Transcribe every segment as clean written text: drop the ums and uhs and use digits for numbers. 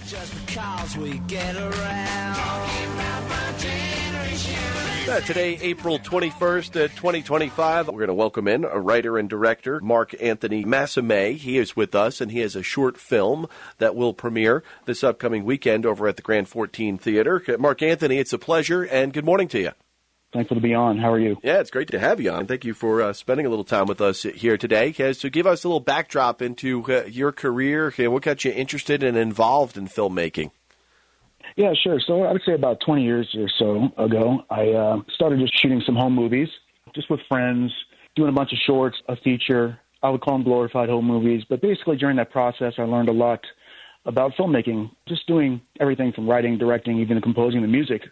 just because we get around. Talking about my generation. Today, April 21st, 2025, we're going to welcome in a writer and director, Marc Anthony Massimei. He is with us, and he has a short film that will premiere this upcoming weekend over at the Grand 14 Theater. Marc Anthony, it's a pleasure, and good morning to you. Thankful to be on. How are you? Yeah, it's great to have you on. Thank you for spending a little time with us here today. So give us a little backdrop into your career. What got you interested and involved in filmmaking? Yeah, sure. So I would say about 20 years or so ago, I started just shooting some home movies, just with friends, doing a bunch of shorts, a feature. I would call them glorified home movies. But basically during that process, I learned a lot about filmmaking, just doing everything from writing, directing, even composing the music.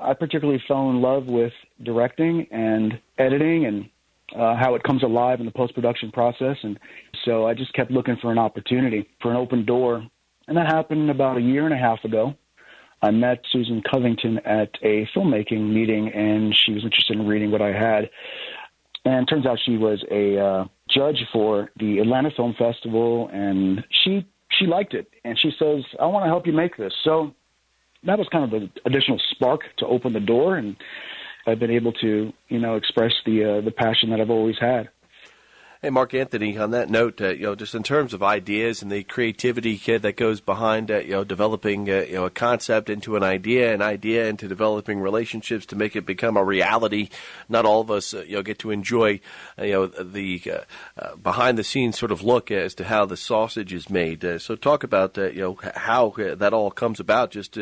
I particularly fell in love with directing and editing and how it comes alive in the post-production process. And so I just kept looking for an opportunity, for an open door. And that happened about a year and a half ago. I met Susan Covington at a filmmaking meeting, and she was interested in reading what I had. And it turns out she was a judge for the Atlanta Film Festival, and she liked it. And she says, I want to help you make this. So that was kind of an additional spark to open the door, and I've been able to, express the passion that I've always had. Hey, Marc Anthony, on that note, just in terms of ideas and the creativity that goes behind, developing, a concept into an idea into developing relationships to make it become a reality. Not all of us, get to enjoy, the behind-the-scenes sort of look as to how the sausage is made. So talk about, how that all comes about, just,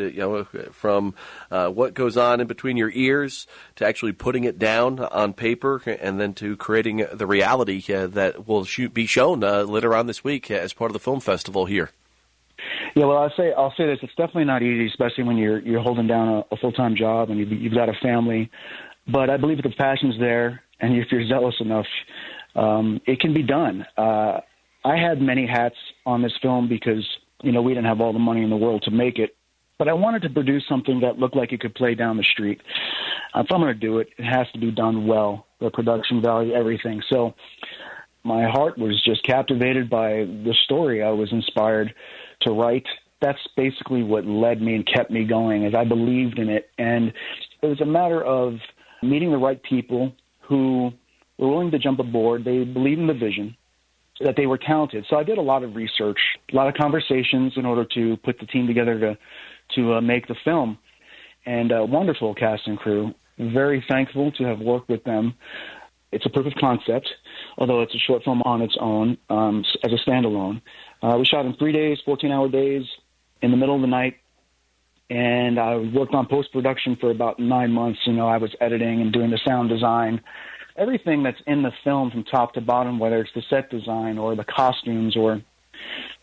from what goes on in between your ears to actually putting it down on paper and then to creating the reality that will be shown later on this week as part of the film festival here. Yeah, well, I'll say this: it's definitely not easy, especially when you're holding down a full-time job and you've got a family. But I believe if the passion's there and if you're zealous enough, it can be done. I had many hats on this film because we didn't have all the money in the world to make it. But I wanted to produce something that looked like it could play down the street. If I'm going to do it, it has to be done well. The production value, everything. So my heart was just captivated by the story I was inspired to write. That's basically what led me and kept me going, as I believed in it. And it was a matter of meeting the right people who were willing to jump aboard. They believed in the vision, that they were talented. So I did a lot of research, a lot of conversations in order to put the team together to make the film. And a wonderful cast and crew. Very thankful to have worked with them. It's a proof of concept, although it's a short film on its own as a standalone. We shot in 3 days, 14-hour days, in the middle of the night, and I worked on post-production for about 9 months. I was editing and doing the sound design. Everything that's in the film from top to bottom, whether it's the set design or the costumes or,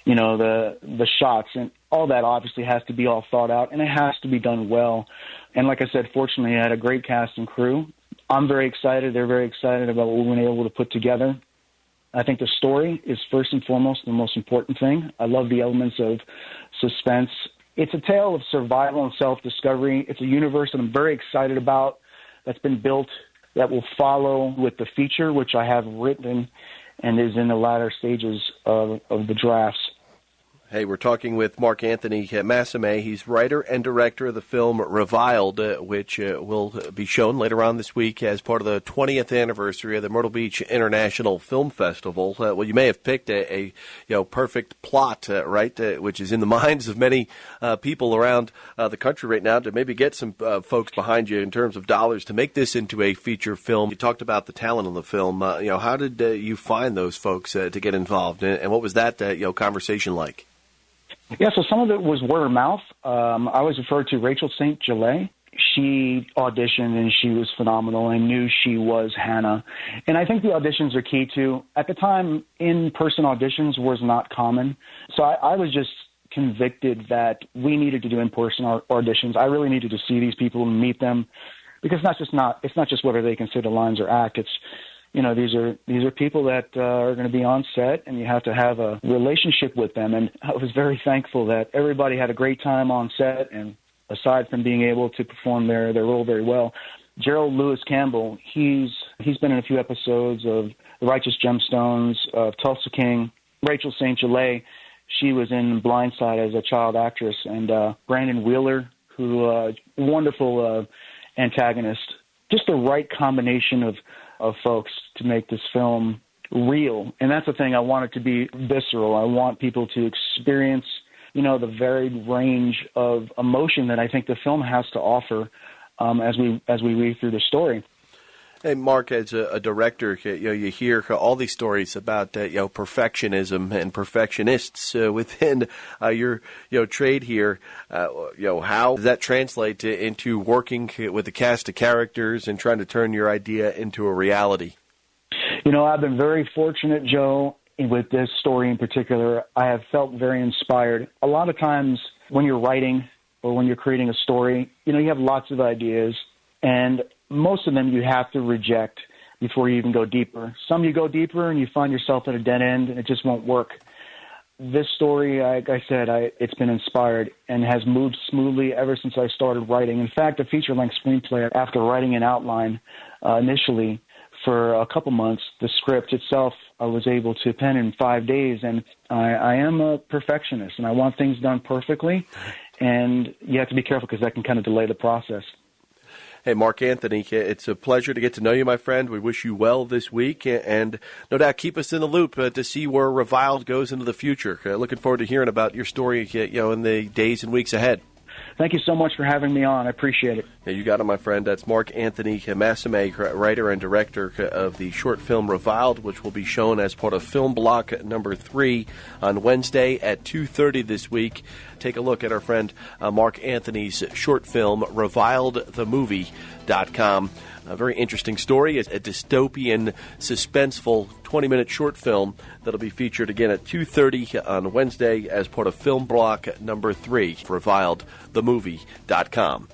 the shots, and all that obviously has to be all thought out, and it has to be done well. And like I said, fortunately, I had a great cast and crew. I'm very excited. They're very excited about what we've been able to put together. I think the story is first and foremost the most important thing. I love the elements of suspense. It's a tale of survival and self-discovery. It's a universe that I'm very excited about that's been built that will follow with the feature, which I have written and is in the latter stages of the drafts. Hey, we're talking with Marc Anthony Massimei. He's writer and director of the film Reviled, which will be shown later on this week as part of the 20th anniversary of the Myrtle Beach International Film Festival. Well, you may have picked a perfect plot, right, which is in the minds of many people around the country right now to maybe get some folks behind you in terms of dollars to make this into a feature film. You talked about the talent on the film. How did you find those folks to get involved, and what was that conversation like? Yeah, so some of it was word of mouth. I was referred to Rachel St. Gillet. She auditioned, and she was phenomenal. I knew she was Hannah. And I think the auditions are key, too. At the time, in-person auditions was not common. So I was just convicted that we needed to do in-person auditions. I really needed to see these people and meet them, because it's not just whether they can say the lines or act. It's these are people that are going to be on set, and you have to have a relationship with them. And I was very thankful that everybody had a great time on set, and aside from being able to perform their role very well, Gerald Lewis Campbell, he's been in a few episodes of The Righteous Gemstones, of Tulsa King. Rachel St. Gillet, She was in Blindside as a child actress, and Brandon Wheeler, who wonderful antagonist. Just the right combination of folks to make this film real. And that's the thing. I want it to be visceral. I want people to experience, the varied range of emotion that I think the film has to offer as we read through the story. Hey, Mark, as a director, you hear all these stories about perfectionism and perfectionists within your trade here. How does that translate into working with the cast of characters and trying to turn your idea into a reality? I've been very fortunate, Joe, with this story in particular. I have felt very inspired. A lot of times when you're writing or when you're creating a story, you have lots of ideas, and most of them you have to reject before you even go deeper. Some you go deeper and you find yourself at a dead end and it just won't work. This story, like I said, it's been inspired and has moved smoothly ever since I started writing. In fact, a feature-length screenplay, after writing an outline initially for a couple months, the script itself I was able to pen in 5 days, and I am a perfectionist and I want things done perfectly, and you have to be careful because that can kind of delay the process. Hey, Marc Anthony, it's a pleasure to get to know you, my friend. We wish you well this week, and no doubt keep us in the loop to see where Reviled goes into the future. Looking forward to hearing about your story in the days and weeks ahead. Thank you so much for having me on. I appreciate it. Yeah, you got it, my friend. That's Marc Anthony Massimei, writer and director of the short film Reviled, which will be shown as part of film block number 3 on Wednesday at 2:30 this week. Take a look at our friend Marc Anthony's short film, ReviledTheMovie.com. A very interesting story. It's a dystopian, suspenseful 20-minute short film that'll be featured again at 2:30 on Wednesday as part of film block number 3, ReviledTheMovie.com.